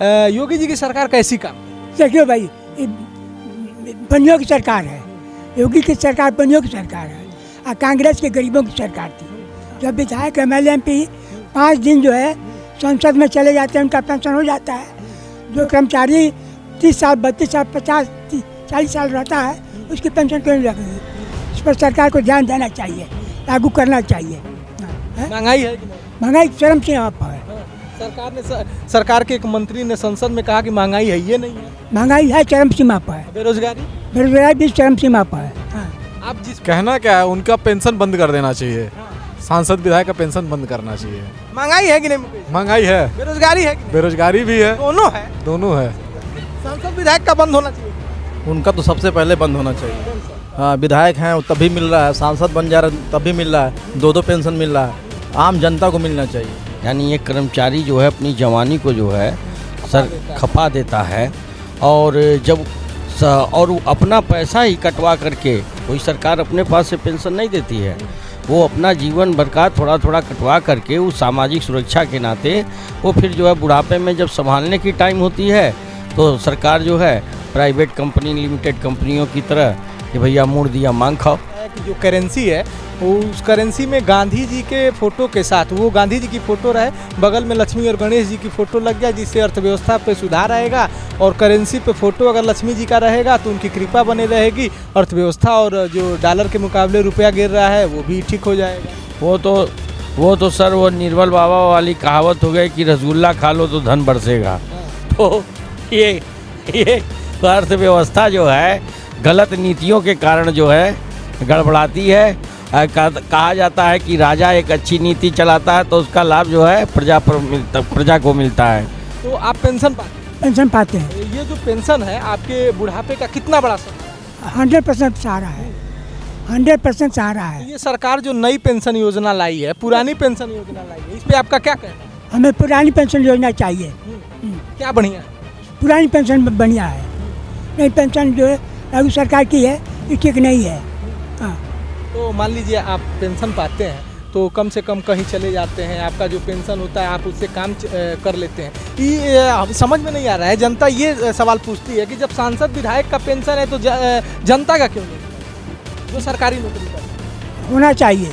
योगी जी की सरकार कैसी काम? देखियो भाई, ये बनियों की सरकार है। योगी की सरकार बनियों की सरकार है और कांग्रेस के गरीबों की सरकार थी। जब विधायक MLA MP 5 दिन जो है संसद में चले जाते हैं, उनका पेंशन हो जाता है। जो कर्मचारी 30 साल 32 साल 50 40 साल रहता है, उसकी पेंशन क्यों नहीं लगेगी? इस पर सरकार को ध्यान देना चाहिए, लागू करना चाहिए। महंगाई है कि नहीं? महंगाई चरम सीमा पर है। सरकार के एक मंत्री ने संसद में कहा कि महंगाई है, ये नहीं है। महंगाई है, चरम सीमा पर है। बेरोजगारी भी चरम सीमा पर है। आप जिस कहना क्या है, उनका पेंशन बंद कर देना चाहिए। सांसद विधायक का पेंशन बंद करना चाहिए। महंगाई है कि नहीं? महंगाई है, बेरोजगारी है कि नहीं? बेरोजगारी भी है, दोनों है। सांसद विधायक का बंद होना चाहिए। उनका तो सबसे पहले बंद होना चाहिए। हाँ, विधायक हैं तभी मिल रहा है, सांसद बन जा रहे तभी मिल रहा है, 2-2 पेंशन मिल रहा है। आम जनता को मिलना चाहिए। यानी ये कर्मचारी जो है अपनी जवानी को जो है सर खपा देता है और जब और अपना पैसा ही कटवा करके, कोई सरकार अपने पास से पेंशन नहीं देती है, वो अपना जीवन भर का थोड़ा थोड़ा कटवा करके उस सामाजिक सुरक्षा के नाते वो फिर जो है बुढ़ापे में जब संभालने की टाइम होती है तो सरकार जो है प्राइवेट कंपनी लिमिटेड कंपनियों की तरह कि भैया मुड़ दिया मांग खाओ। कि जो करेंसी है वो उस करेंसी में गांधी जी के फोटो के साथ, वो गांधी जी की फोटो रहे, बगल में लक्ष्मी और गणेश जी की फोटो लग गया, जिससे अर्थव्यवस्था पे सुधार आएगा। और करेंसी पे फोटो अगर लक्ष्मी जी का रहेगा तो उनकी कृपा बने रहेगी, अर्थव्यवस्था और जो डॉलर के मुकाबले रुपया गिर रहा है वो भी ठीक हो जाएगा। वो तो सर वो निर्मल बाबा वाली कहावत हो गई कि रसगुल्ला खा लो तो धन बरसेगा। तो ये अर्थव्यवस्था जो है गलत नीतियों के कारण जो है गड़बड़ाती है। कहा जाता है कि राजा एक अच्छी नीति चलाता है तो उसका लाभ जो है प्रजा को मिलता है। तो आप पेंशन पाते हैं। ये जो पेंशन है आपके बुढ़ापे का कितना बड़ा सहारा? 100% सहारा है। 100% सहारा है। ये सरकार जो नई पेंशन योजना लाई है, पुरानी पेंशन योजना लाई है, इस पे आपका क्या कहना है? हमें पुरानी पेंशन योजना चाहिए। क्या बढ़िया है? पुरानी पेंशन बढ़िया है। नई पेंशन जो है लागू सरकार की है, ये ठीक नहीं है। हाँ। तो मान लीजिए आप पेंशन पाते हैं तो कम से कम कहीं चले जाते हैं, आपका जो पेंशन होता है आप उससे काम कर लेते हैं। ये समझ में नहीं आ रहा है, जनता ये सवाल पूछती है कि जब सांसद विधायक का पेंशन है तो जनता का क्यों नहीं? जो सरकारी नौकरी करते हैं होना चाहिए।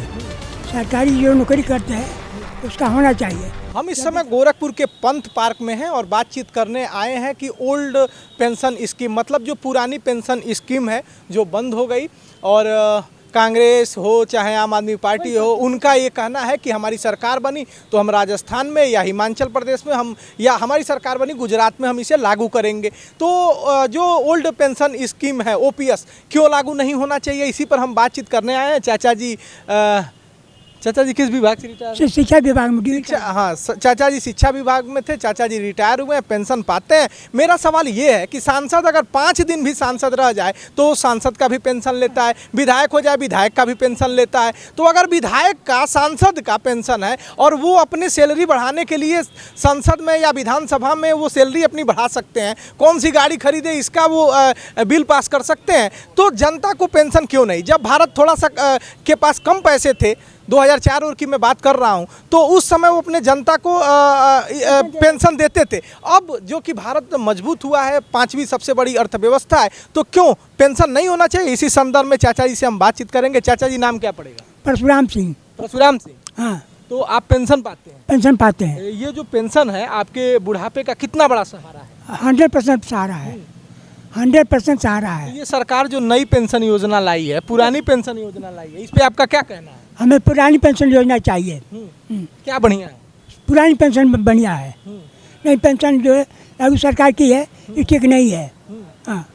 सरकारी जो नौकरी करते हैं उसका होना चाहिए। हम इस समय गोरखपुर के पंथ पार्क में हैं और बातचीत करने आए हैं कि ओल्ड पेंशन स्कीम, मतलब जो पुरानी पेंशन स्कीम है जो बंद हो गई, और कांग्रेस हो चाहे आम आदमी पार्टी हो, उनका ये कहना है कि हमारी सरकार बनी तो हम राजस्थान में या हिमाचल प्रदेश में हमारी सरकार बनी गुजरात में हम इसे लागू करेंगे। तो जो ओल्ड पेंशन स्कीम है OPS क्यों लागू नहीं होना चाहिए, इसी पर हम बातचीत करने आए हैं। चाचा जी किस विभाग से रिटायर? शिक्षा विभाग में। हाँ, चाचा जी शिक्षा विभाग में थे, चाचा जी रिटायर हुए हैं, पेंशन पाते हैं। मेरा सवाल ये है कि सांसद अगर 5 दिन भी सांसद रह जाए तो सांसद का भी पेंशन लेता है, विधायक हो जाए विधायक का भी पेंशन लेता है। तो अगर विधायक का सांसद का पेंशन है और वो अपनी सैलरी बढ़ाने के लिए संसद में या विधानसभा में वो सैलरी अपनी बढ़ा सकते हैं, कौन सी गाड़ी खरीदे इसका वो बिल पास कर सकते हैं, तो जनता को पेंशन क्यों नहीं? जब भारत थोड़ा सा के पास कम पैसे थे, 2004 और की मैं बात कर रहा हूं, तो उस समय वो अपने जनता को पेंशन देते थे। अब जो कि भारत मजबूत हुआ है, 5वीं सबसे बड़ी अर्थव्यवस्था है, तो क्यों पेंशन नहीं होना चाहिए? इसी संदर्भ में चाचा जी से हम बातचीत करेंगे। चाचा जी नाम क्या पड़ेगा? परशुराम सिंह। हाँ। तो आप पेंशन पाते हैं? पेंशन पाते हैं। ये जो पेंशन है आपके बुढ़ापे का कितना बड़ा सहारा है? 100% सहारा है। 100% सहारा है। ये सरकार जो नई पेंशन योजना लाई है, पुरानी पेंशन योजना लाई है, इस पे आपका क्या कहना है? हमें पुरानी पेंशन योजना चाहिए। क्या बढ़िया है? पुरानी पेंशन बढ़िया है। नई पेंशन जो है लागू सरकार की है, ये ठीक नहीं है। हाँ।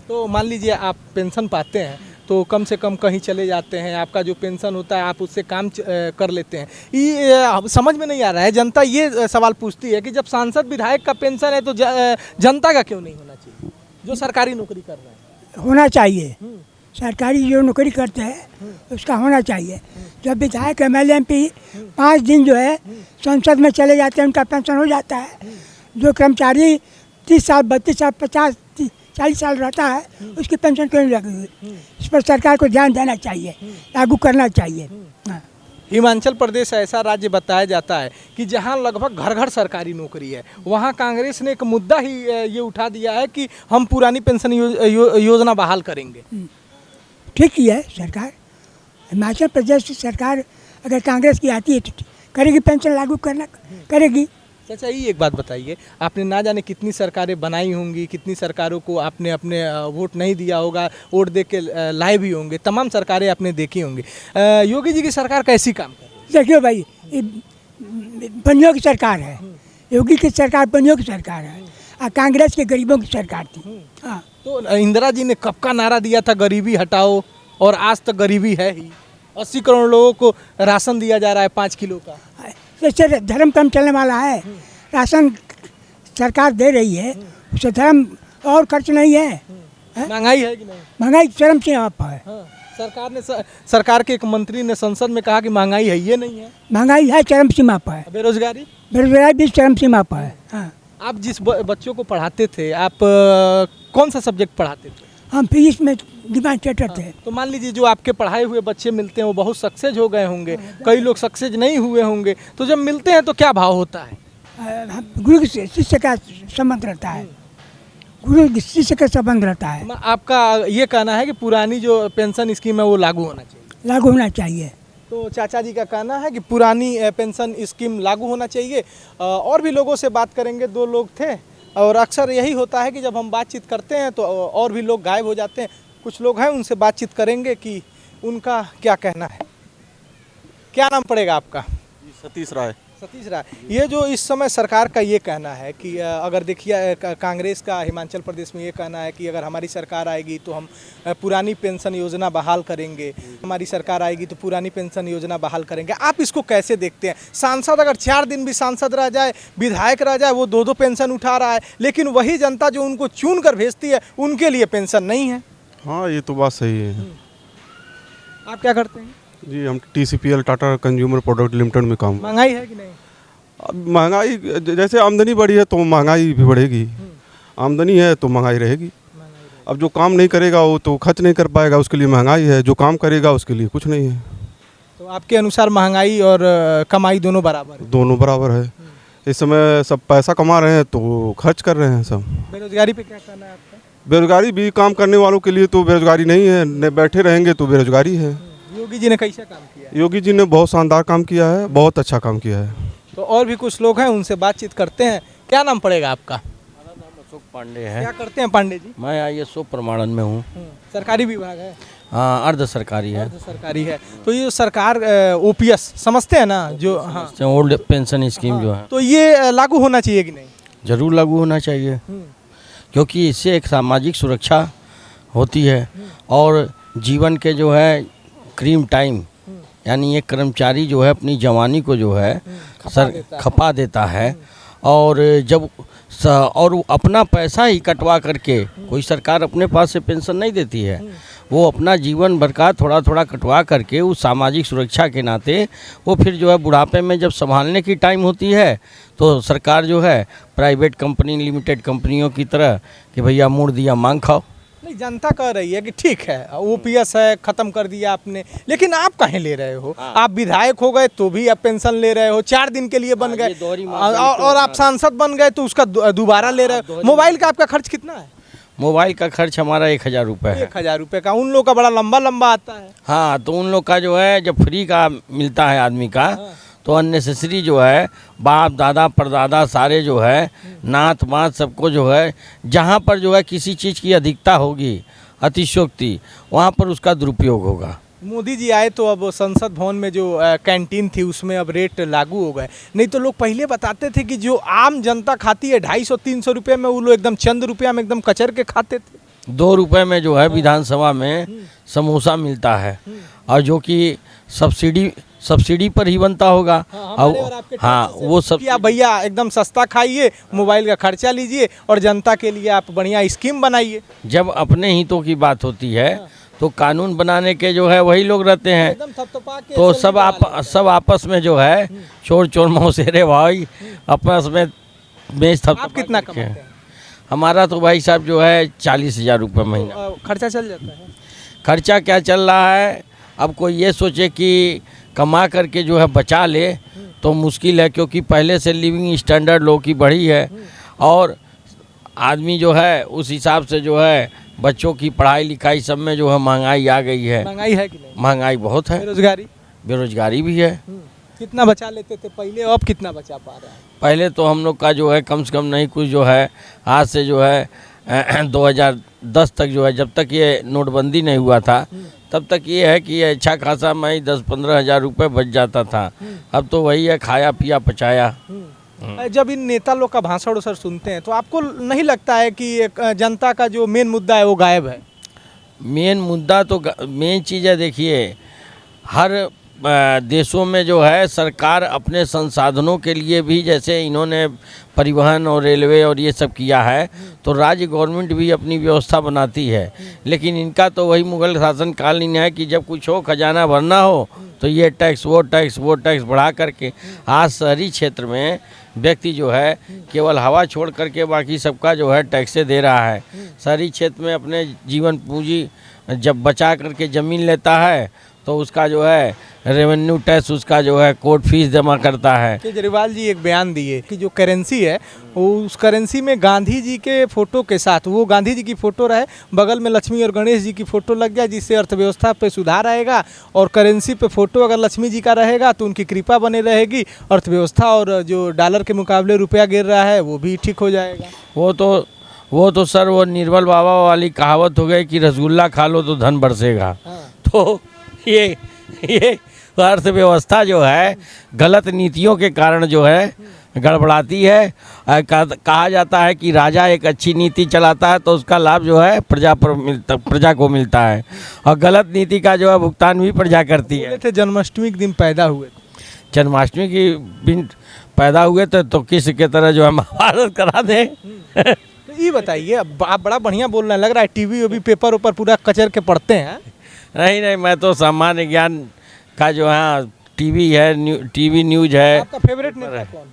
तो मान लीजिए आप पेंशन पाते हैं तो कम से कम कहीं चले जाते हैं, आपका जो पेंशन होता है आप उससे काम कर लेते हैं। ये समझ में नहीं आ रहा है, जनता ये सवाल पूछती है कि जब सांसद विधायक का पेंशन है तो जनता का क्यों नहीं होना चाहिए, जो सरकारी नौकरी कर रहे हैं? होना चाहिए। सरकारी जो नौकरी करते हैं उसका होना चाहिए। जब विधायक MLA MP 5 दिन जो है संसद में चले जाते हैं, उनका पेंशन हो जाता है। जो कर्मचारी 30 साल 32 साल 50 40 साल रहता है, उसकी पेंशन क्यों नहीं लगेगी? इस पर सरकार को ध्यान देना चाहिए, लागू करना चाहिए। हाँ। हिमाचल प्रदेश ऐसा राज्य बताया जाता है कि जहां लगभग घर घर सरकारी नौकरी है, वहां कांग्रेस ने एक मुद्दा ही ये उठा दिया है कि हम पुरानी पेंशन योजना बहाल करेंगे। ठीक ही है सरकार। हिमाचल प्रदेश की सरकार अगर कांग्रेस की आती है तो करेगी, पेंशन लागू करना करेगी। चाचा ये एक बात बताइए, आपने ना जाने कितनी सरकारें बनाई होंगी, कितनी सरकारों को आपने अपने वोट नहीं दिया होगा, वोट दे के लाए भी होंगे, तमाम सरकारें आपने देखी होंगी। योगी जी की सरकार कैसी काम कर रही है? देखियो भाई, ये बनियों की सरकार है। योगी की सरकार बनियों की सरकार है और कांग्रेस के गरीबों की सरकार थी। हाँ, तो इंदिरा जी ने कब का नारा दिया था गरीबी हटाओ, और आज तक गरीबी है ही। 80 करोड़ लोगों को राशन दिया जा रहा है 5 किलो का। इससे धर्म कम चलने वाला है। राशन सरकार दे रही है, उससे धर्म और खर्च नहीं है। महंगाई है कि नहीं? महंगाई चरम सीमा पर है। हाँ, सरकार के एक मंत्री ने संसद में कहा कि महंगाई है, ये नहीं है। महंगाई है चरम सीमा पर है। बेरोजगारी बेरोजगारी भी चरम सीमा पर है। हाँ, आप जिस बच्चों को पढ़ाते थे, आप कौन सा सब्जेक्ट पढ़ाते थे? हम फिजिक्स में डिमांड टेटर थे। तो मान लीजिए जो आपके पढ़ाए हुए बच्चे मिलते हैं वो बहुत सक्सेस हो गए होंगे, कई लोग सक्सेस नहीं हुए होंगे, तो जब मिलते हैं तो क्या भाव होता है? गुरु के शिष्य का संबंध रहता है। गुरु के शिष्य का संबंध रहता है। आपका ये कहना है कि पुरानी जो पेंशन स्कीम है वो लागू होना चाहिए? लागू होना चाहिए। तो चाचा जी का कहना है कि पुरानी पेंशन स्कीम लागू होना चाहिए। और भी लोगों से बात करेंगे, 2 लोग थे, और अक्सर यही होता है कि जब हम बातचीत करते हैं तो और भी लोग गायब हो जाते हैं। कुछ लोग हैं, उनसे बातचीत करेंगे कि उनका क्या कहना है। क्या नाम पड़ेगा आपका? सतीश राय। सतीश राय, ये जो इस समय सरकार का ये कहना है कि अगर देखिए कांग्रेस का हिमाचल प्रदेश में ये कहना है कि अगर हमारी सरकार आएगी तो हम पुरानी पेंशन योजना बहाल करेंगे, हमारी सरकार आएगी तो पुरानी पेंशन योजना बहाल करेंगे। आप इसको कैसे देखते हैं? सांसद अगर 4 दिन भी सांसद रह जाए, विधायक रह जाए, वो 2-2 पेंशन उठा रहा है, लेकिन वही जनता जो उनको चुन कर भेजती है उनके लिए पेंशन नहीं है। हाँ, ये तो बात सही है। आप क्या करते हैं? जी, हम TCPL Tata consumer product limited में काम। महंगाई है कि नहीं? अब महंगाई जैसे आमदनी बढ़ी है तो महंगाई भी बढ़ेगी, आमदनी है तो महंगाई रहेगी। अब जो काम नहीं करेगा वो तो खर्च नहीं कर पाएगा, उसके लिए महंगाई है। जो काम करेगा उसके लिए कुछ नहीं है। तो आपके अनुसार महंगाई और कमाई दोनों बराबर है? दोनों बराबर है। इस समय सब पैसा कमा रहे हैं तो खर्च कर रहे हैं सब। बेरोजगारी पे क्या कहना है आपका? बेरोजगारी भी, काम करने वालों के लिए तो बेरोजगारी नहीं है, न बैठे रहेंगे तो बेरोजगारी है। योगी जी ने कैसा काम किया है? योगी जी ने बहुत शानदार काम किया है, बहुत अच्छा काम किया है। तो और भी कुछ लोग हैं, उनसे बातचीत करते हैं। क्या नाम पड़ेगा आपका? मेरा नाम अशोक पांडे है। क्या करते हैं पांडे जी? मैं ISO प्रमाणन में हूँ। सरकारी विभाग है? हाँ, अर्ध सरकारी है। अर्ध सरकारी है। तो ये सरकार OPS समझते हैं ना, जो हाँ, ओल्ड पेंशन स्कीम जो है, तो ये लागू होना चाहिए कि नहीं? जरूर लागू होना चाहिए, क्योंकि इससे एक सामाजिक सुरक्षा होती है और जीवन के जो है क्रीम टाइम, यानी एक कर्मचारी जो है अपनी जवानी को जो है खपा देता है। और जब और अपना पैसा ही कटवा करके, कोई सरकार अपने पास से पेंशन नहीं देती है, वो अपना जीवन भर का थोड़ा थोड़ा कटवा करके उस सामाजिक सुरक्षा के नाते वो फिर जो है बुढ़ापे में जब संभालने की टाइम होती है तो सरकार जो है प्राइवेट कंपनी, लिमिटेड कंपनियों की तरह कि भैया मुड़ दिया मांग खाओ। नहीं, जनता कह रही है कि ठीक है OPS है, खत्म कर दिया आपने, लेकिन आप कहीं ले रहे हो? आप विधायक हो गए तो भी आप पेंशन ले रहे हो, 4 दिन के लिए बन गए, और आप सांसद बन गए तो उसका दोबारा ले रहे हो। मोबाइल का आपका खर्च कितना है? मोबाइल का खर्च हमारा 1000 रुपये है। 1000 रुपये का? उन लोग का बड़ा लंबा लंबा आता है। हाँ, तो उन लोग का जो है जब फ्री का मिलता है आदमी का, तो अननेसेसरी जो है बाप दादा परदादा सारे जो है नात मात सबको जो है, जहाँ पर जो है किसी चीज़ की अधिकता होगी, अतिशयोक्ति, वहाँ पर उसका दुरुपयोग होगा। मोदी जी आए तो अब संसद भवन में जो कैंटीन थी उसमें अब रेट लागू हो गए। नहीं तो लोग पहले बताते थे कि जो आम जनता खाती है 250-300 रुपये में, वो लोग एकदम चंद रुपया में एकदम कचर के खाते थे। 2 रुपये में जो है विधानसभा में समोसा मिलता है, और जो कि सब्सिडी पर ही बनता होगा। हाँ, वो सब भैया एकदम सस्ता खाइए, मोबाइल का खर्चा लीजिए और जनता के लिए आप बढ़िया स्कीम बनाइए। जब अपने हितों की बात होती है तो कानून बनाने के जो है वही लोग रहते हैं, तो सब आपस में जो है चोर चोर मौसेरे भाई आपस में बेच थप। आप कितना कमाते हैं? हमारा तो भाई साहब जो है 40,000 रुपये महीना। खर्चा चल जाता है? खर्चा क्या चल रहा है, अब कोई ये सोचे कि कमा करके जो है बचा ले तो मुश्किल है, क्योंकि पहले से लिविंग स्टैंडर्ड लोगों की बढ़ी है और आदमी जो है उस हिसाब से जो है बच्चों की पढ़ाई लिखाई सब में जो है महंगाई आ गई है। महंगाई है कि नहीं? महंगाई बहुत है, बेरोजगारी बेरोजगारी भी है। कितना बचा लेते थे पहले, अब कितना बचा पा रहे हैं? पहले तो हम लोग का जो है कम से कम नहीं कुछ जो है आज से जो है 2010 तक जो है, जब तक ये नोटबंदी नहीं हुआ था तब तक ये है कि अच्छा खासा मैं 10-15 हज़ार रुपये बच जाता था। अब तो वही है, खाया पिया पचाया। जब इन नेता लोग का भाषण उषण सुनते हैं तो आपको नहीं लगता है कि एक जनता का जो मेन मुद्दा है वो गायब है? मेन मुद्दा तो मेन चीज़ है, देखिए हर देशों में जो है सरकार अपने संसाधनों के लिए भी, जैसे इन्होंने परिवहन और रेलवे और ये सब किया है तो राज्य गवर्नमेंट भी अपनी व्यवस्था बनाती है, लेकिन इनका तो वही मुगल शासन कालीन है कि जब कुछ हो खजाना भरना हो तो ये टैक्स वो टैक्स बढ़ा करके आज शहरी क्षेत्र में व्यक्ति जो है केवल हवा छोड़ करके बाकी सबका जो है टैक्सें दे रहा है। शहरी क्षेत्र में अपने जीवन पूंजी जब बचा करके ज़मीन लेता है तो उसका जो है रेवेन्यू टैक्स उसका जो है कोर्ट फीस जमा करता है। केजरीवाल जी एक बयान दिए कि जो करेंसी है वो उस करेंसी में गांधी जी के फोटो के साथ, वो गांधी जी की फ़ोटो रहे, बगल में लक्ष्मी और गणेश जी की फ़ोटो लग गया, जिससे अर्थव्यवस्था पे सुधार आएगा। और करेंसी पे फ़ोटो अगर लक्ष्मी जी का रहेगा तो उनकी कृपा बने रहेगी, अर्थव्यवस्था और जो डॉलर के मुकाबले रुपया गिर रहा है वो भी ठीक हो जाएगा। वो तो सर वो निर्मल बाबा वाली कहावत हो गई कि रसगुल्ला खा लो तो धन बरसेगा। तो ये अर्थव्यवस्था जो है गलत नीतियों के कारण जो है गड़बड़ाती है। कहा जाता है कि राजा एक अच्छी नीति चलाता है तो उसका लाभ जो है प्रजा को मिलता है, और गलत नीति का जो है भुगतान भी प्रजा करती है। थे जन्माष्टमी के दिन पैदा हुए, जन्माष्टमी के दिन पैदा हुए तो किस के तरह जो है महाभारत करा दें। तो ये बताइए, अब आप बड़ा बढ़िया बोल रहे हैं, लग रहा है टीवी भी पेपर ऊपर पूरा कचर के पढ़ते हैं। नहीं, मैं तो सामान्य ज्ञान का जो है टीवी है, टीवी न्यूज है। आपका फेवरेट नेता कौन?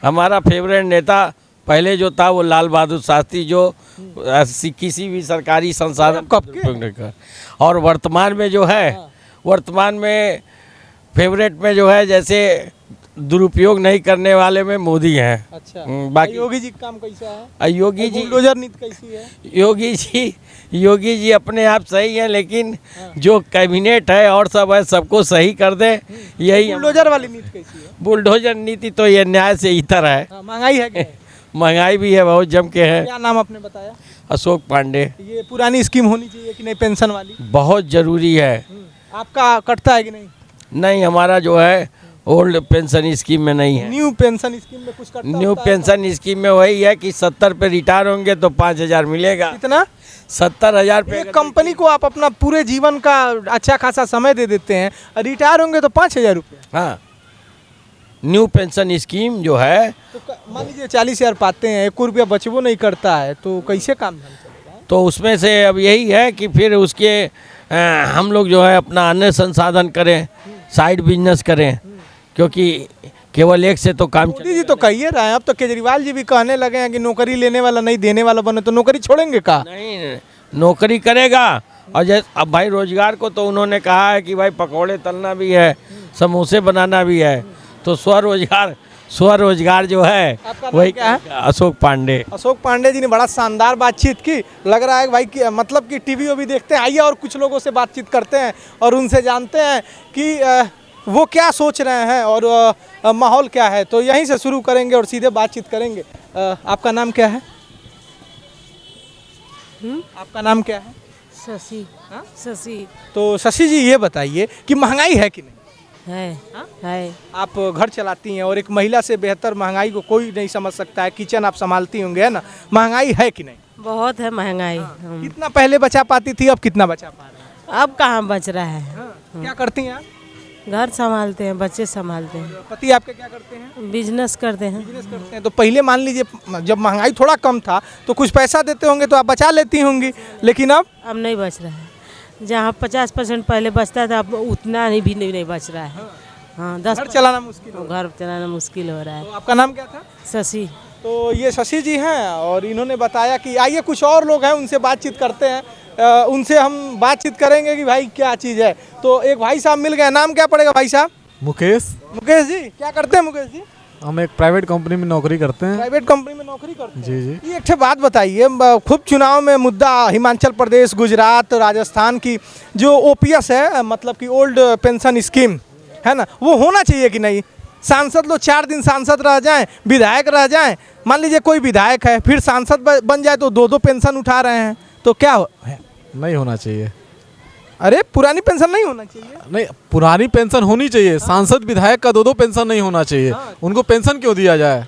हमारा फेवरेट नेता पहले जो था वो लाल बहादुर शास्त्री, जो किसी भी सरकारी संसाधन का, और वर्तमान में जो है वर्तमान में फेवरेट में जो है जैसे दुरुपयोग नहीं करने वाले में मोदी हैं। अच्छा, बाकी योगी जी का काम कैसा है? योगी जी बुलडोजर नीति कैसी है? योगी जी अपने आप सही है, लेकिन जो कैबिनेट है और सब है सबको सही कर दे, यही। बुलडोजर वाली नीति कैसी है? बुलडोजर नीति तो ये न्याय से इतर है। महंगाई है क्या? महंगाई भी है, बहुत जम के है। क्या नाम आपने बताया? अशोक पांडे। ये पुरानी स्कीम होनी चाहिए कि नहीं, पेंशन वाली? बहुत ज़रूरी है। आपका कटता है कि नहीं? नहीं, हमारा जो है ओल्ड पेंशन स्कीम में नहीं है। न्यू पेंशन स्कीम में कुछ करता न्यू पेंशन स्कीम में वही है कि 70 पे रिटायर होंगे तो 5,000 मिलेगा। कितना? 70,000 पे। कंपनी को आप अपना पूरे जीवन का अच्छा खासा समय दे देते हैं, रिटायर होंगे तो 5,000 रुपये। हाँ, न्यू पेंशन स्कीम जो है तो मान लीजिए 40,000 पाते हैं, 1 रुपया बचबो नहीं करता है, तो कैसे काम चलेगा? तो उसमें से अब यही है कि फिर उसके हम लोग जो है अपना अन्य संसाधन करें, साइड बिजनेस करें, क्योंकि केवल एक से तो काम। मोदी जी तो कहिए रहे हैं, अब तो केजरीवाल जी भी कहने लगे हैं कि नौकरी लेने वाला नहीं देने वाला बने, तो नौकरी छोड़ेंगे का? नहीं, नौकरी करेगा। और जैसे अब भाई रोजगार को तो उन्होंने कहा है कि भाई पकौड़े तलना भी है, समोसे बनाना भी है, तो स्वरोजगार जो है वही। क्या है? अशोक पांडे। अशोक पांडे जी ने बड़ा शानदार बातचीत की। लग रहा है कि भाई मतलब कि टीवी भी देखते हैं। आइए और कुछ लोगों से बातचीत करते हैं और उनसे जानते हैं कि वो क्या सोच रहे हैं और माहौल क्या है। तो यहीं से शुरू करेंगे और सीधे बातचीत करेंगे। आपका नाम क्या है? आपका नाम क्या है? शशि। शशि। तो शशि जी ये बताइए कि महंगाई है कि नहीं? है। आप घर चलाती हैं और एक महिला से बेहतर महंगाई को कोई नहीं समझ सकता है। किचन आप संभालती होंगे, है ना? महंगाई है कि नहीं? बहुत है महंगाई। कितना पहले बचा पाती थी, अब कितना बचा पा रहे हैं? अब कहाँ बच रहा है। क्या करती हैं आप? घर संभालते हैं, बच्चे संभालते हैं। पति आपके क्या करते हैं? बिजनेस करते हैं। बिजनेस करते हैं। तो पहले मान लीजिए जब महंगाई थोड़ा कम था तो कुछ पैसा देते होंगे तो आप बचा लेती होंगी, लेकिन अब नहीं बच रहा है। जहाँ 50% पहले बचता था अब उतना भी नहीं बच रहा है। हाँ, 10 घर चलाना मुश्किल हो घर चलाना मुश्किल हो रहा है। तो आपका नाम क्या था? शशि। तो ये शशि जी हैं और इन्होंने बताया कि आइए कुछ और लोग हैं उनसे बातचीत करते हैं। उनसे हम बातचीत करेंगे कि भाई क्या चीज़ है। तो एक भाई साहब मिल गए, नाम क्या पड़ेगा भाई साहब? मुकेश। मुकेश जी क्या करते हैं मुकेश जी? हम एक प्राइवेट कंपनी में नौकरी करते हैं। प्राइवेट कंपनी में नौकरी करते हैं। जी जी। ये एक बात बताइए, खूब चुनाव में मुद्दा हिमाचल प्रदेश, गुजरात, राजस्थान की जो ओपीएस है, मतलब कि ओल्ड पेंशन स्कीम है ना, वो होना चाहिए कि नहीं? सांसद लोग 4 दिन सांसद रह जाएं, विधायक रह जाएं, मान लीजिए कोई विधायक है फिर सांसद बन जाए तो 2-2 पेंशन उठा रहे हैं, तो क्या है? नहीं होना चाहिए। अरे पुरानी पेंशन नहीं होना चाहिए? नहीं, पुरानी पेंशन होनी चाहिए। सांसद विधायक का 2-2 पेंशन नहीं होना चाहिए। उनको पेंशन क्यों दिया जाए?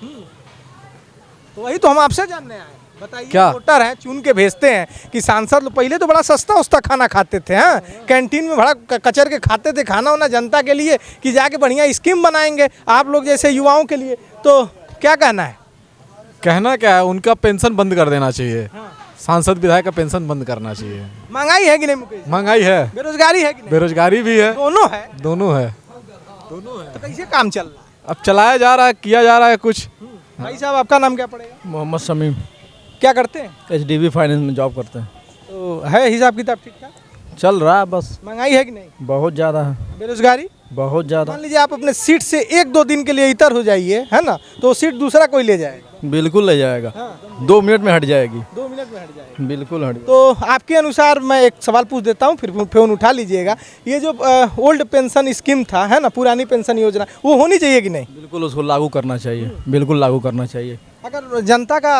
तो वही तो हम आपसे जानने आए, बताइए। क्या? वोटर हैं, चुन के भेजते हैं कि सांसद लोग पहले तो बड़ा सस्ता उस्ता खाना खाते थे, हाँ, कैंटीन में बड़ा कचर के खाते थे खाना वाना जनता के लिए, कि जाके बढ़िया स्कीम बनाएंगे आप लोग जैसे युवाओं के लिए। तो क्या कहना है? कहना क्या है, उनका पेंशन बंद कर देना चाहिए। सांसद विधायक का पेंशन बंद करना चाहिए। महंगाई है कि नहीं मुकेश? महंगाई है, बेरोजगारी है कि नहीं? बेरोजगारी भी है, दोनों है। दोनों है। तो कैसे काम चल रहा है? अब चलाया जा रहा है, किया जा रहा है कुछ। भाई साहब आपका नाम क्या पड़ेगा? मोहम्मद शमीम, क्या करते हैं? HDB फाइनेंस में जॉब करते हैं। तो है हिसाब किताब ठीक ठाक? चल रहा है बस। महंगाई है कि नहीं? बहुत ज़्यादा है, बेरोजगारी? बहुत ज़्यादा। मान लीजिए आप अपने सीट से 1-2 दिन के लिए इतर हो जाइए, है ना, तो सीट दूसरा कोई ले जाएगा। बिल्कुल ले जाएगा, हाँ। 2 मिनट में हट जाएगी। 2 मिनट में हट जाएगा। बिल्कुल हट। तो आपके अनुसार मैं एक सवाल पूछ देता हूँ, फिर फोन उठा लीजिएगा। ये जो ओल्ड पेंशन स्कीम था, है ना, पुरानी पेंशन योजना, वो होनी चाहिए कि नहीं? बिल्कुल उसको लागू करना चाहिए, बिल्कुल लागू करना चाहिए। अगर जनता का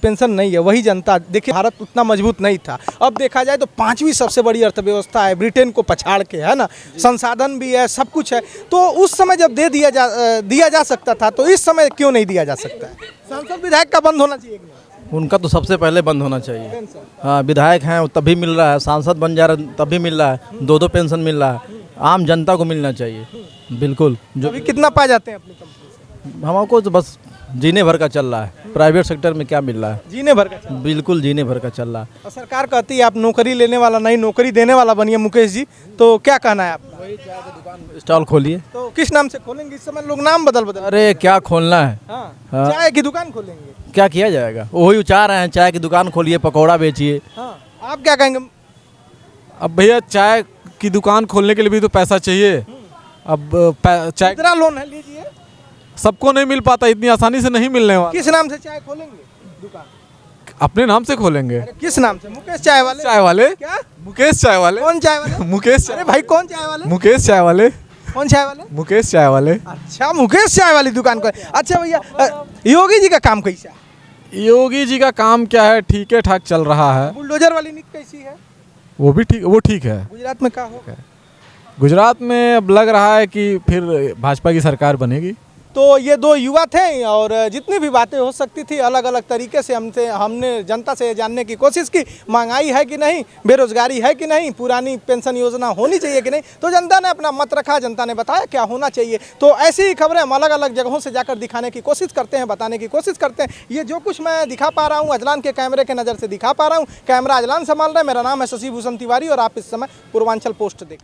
पेंशन नहीं है, वही जनता, देखिए भारत उतना मजबूत नहीं था, अब देखा जाए तो 5वीं सबसे बड़ी अर्थव्यवस्था है, ब्रिटेन को पछाड़ के, है ना, संसाधन भी है, सब कुछ है। तो उस समय जब दिया जा सकता था, तो इस समय क्यों नहीं दिया जा सकता है? सांसद विधायक का बंद होना चाहिए कि नहीं? उनका तो सबसे पहले बंद होना चाहिए। हाँ, विधायक हैं तभी मिल रहा है, सांसद बन जा रहा है तभी मिल रहा है, 2-2 पेंशन मिल रहा है। आम जनता को मिलना चाहिए बिल्कुल। जो अभी कितना पा जाते हैं अपनी कंपनी से? हमको तो बस जीने भर का चल रहा है। प्राइवेट सेक्टर में क्या मिल रहा है? जीने भर का चल रहा है। बिल्कुल जीने भर का चल रहा है। और सरकार कहती है आप नौकरी लेने वाला नहीं, नौकरी देने वाला बनिए। मुकेश जी, तो क्या कहना है आपका? स्टॉल खोलिए। तो किस नाम से खोलेंगे? इस समय लोग नाम बदल अरे क्या खोलना है, हाँ, चाय की दुकान खोलेंगे। क्या किया जाएगा? वही उचार रहे हैं, चाय की दुकान खोलिए, पकौड़ा बेचिए। हाँ, आप क्या कहेंगे? अब भैया चाय की दुकान खोलने के लिए भी तो पैसा चाहिए। अब चाय कितना लोन है, लीजिए। सबको नहीं मिल पाता, इतनी आसानी से नहीं मिलने वाला। किस नाम से चाय खोलेंगे दुकान? अपने नाम से खोलेंगे। अरे किस नाम से? मुकेश चाय वाले? चाय वाले? क्या? मुकेश चाय वाले। कौन चाय वाले? मुकेश चाय अरे भाई कौन चाय वाले? मुकेश चाय वाले। कौन चाय वाले? मुकेश चाय वाले। अच्छा, मुकेश चाय वाली दुकान को। अच्छा भैया, योगी जी का काम कैसा है? योगी जी का काम क्या है, ठीक है ठाक चल रहा है। बुलडोजर वाली नीति कैसी है? वो भी ठीक, वो ठीक है। गुजरात में क्या होगा? गुजरात में अब लग रहा है कि फिर भाजपा की सरकार बनेगी। तो ये 2 युवा थे और जितनी भी बातें हो सकती थी अलग अलग तरीके से हमने जनता से जानने की कोशिश की। महंगाई है कि नहीं, बेरोजगारी है कि नहीं, पुरानी पेंशन योजना होनी चाहिए कि नहीं, तो जनता ने अपना मत रखा, जनता ने बताया क्या होना चाहिए। तो ऐसी ही खबरें हम अलग अलग जगहों से जाकर दिखाने की कोशिश करते हैं, बताने की कोशिश करते हैं। ये जो कुछ मैं दिखा पा रहा हूँ अजलान के कैमरे के नज़र से दिखा पा रहा हूँ। कैमरा अजलान संभाल रहा है। मेरा नाम है शशि भूषण तिवारी और आप इस समय पूर्वांचल पोस्ट देख